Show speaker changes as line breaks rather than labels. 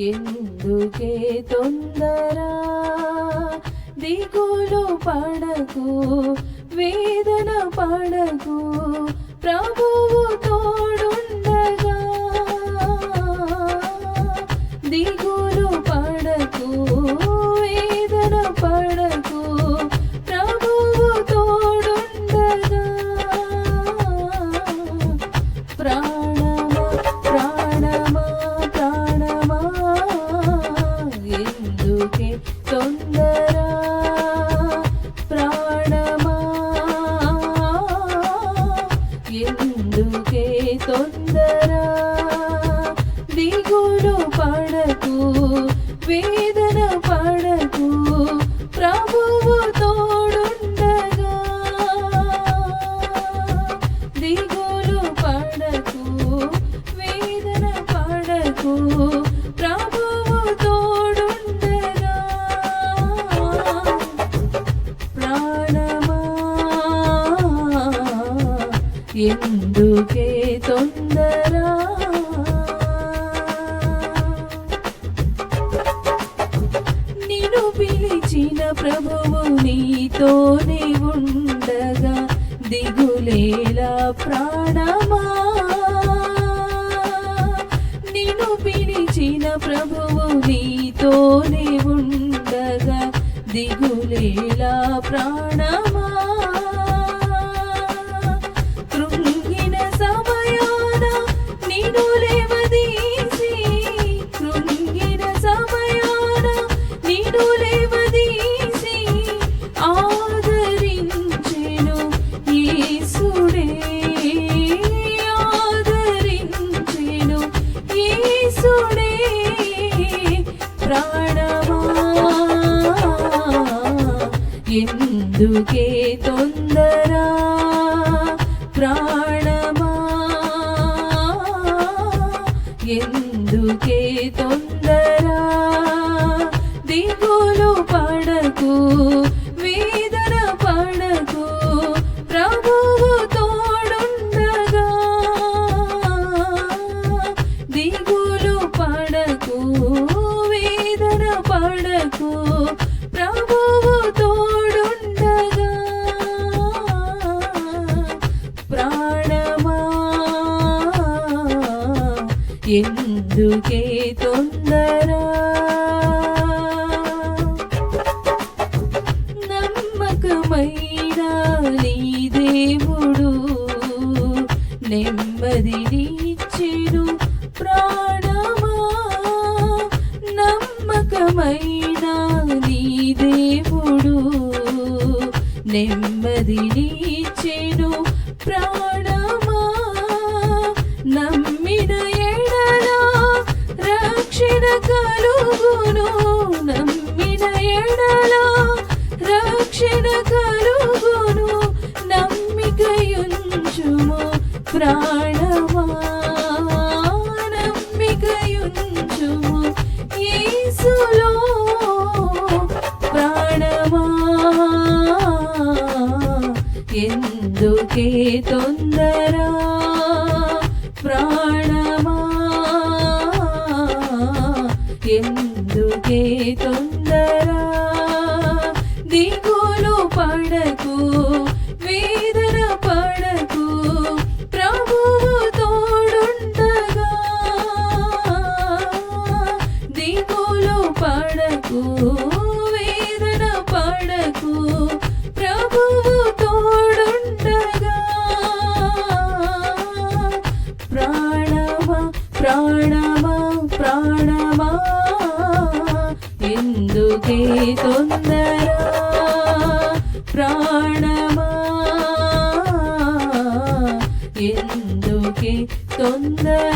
ఎందుకే తొందర దిగులు పడకు వేదన పడకు ప్రభువు తోడుండగా దిగులు పడకు వేదన పడకు ప్రభువు తోడుండగా ప్రాణమా ప్రాణమా ప్రాణమా ఎందుకే తొందర ప్రాణమా ఎందుకే తొందర దిగులు పడకు వేదన పడకు ప్రభువు తోడుండగా దిగులు పడకు వేదన పడకు ప్రభువు తోడుండగా ప్రాణమా ఎందుకే తొందర నిన్ను పిలిచిన ప్రభువు నీతోనే ఉండగా దిగులేలా ప్రాణమా నిన్ను పిలిచిన ప్రభువు నీతోనే ఉండగా దిగులేలా ప్రాణమా కృంగిన సమయాన నిన్ను లేవదీసి కృంగిన సమయాన నిన్ను లేవదీసి ఆదరించెను యేసుడే ఆదరించెను యేసుడే ప్రాణమా ఎందుకే తొందర ప్రాణమా ఎందుకే తొందర దిగులు పడకు వేదన పడకు ప్రభువు తోడుండగా దిగులు పడకు వేదన పడకు ప్రభువు తోడుండగా ప్రాణమా ఎందుకే తొందర నమ్మకమైన నీ దేవుడు నెమ్మదినిచ్చెను ప్రాణమా నమ్మకమైన నీ దేవుడు నెమ్మదినిచ్చెను ప్రాణమా నమ్మిన ఎడల రక్షణ కలుగును నమ్మిన ఎడల రక్షణ కలుగును నమ్మికయుంచుము ప్రాణమా నమ్మికయుంచుము యేసులో ప్రాణమా ఎందుకే తొందర ప్రాణమా ఎందుకే తొందర దిగులు పడకు వేదన పడకు ప్రభువు తోడుండగా దిగులు పడకు వేదన పడకు ప్రభువు తోడుండగా ప్రాణమా ప్రాణమా ప్రాణమా ఎందుకే తొందర ప్రాణమా ఎందుకే తొందర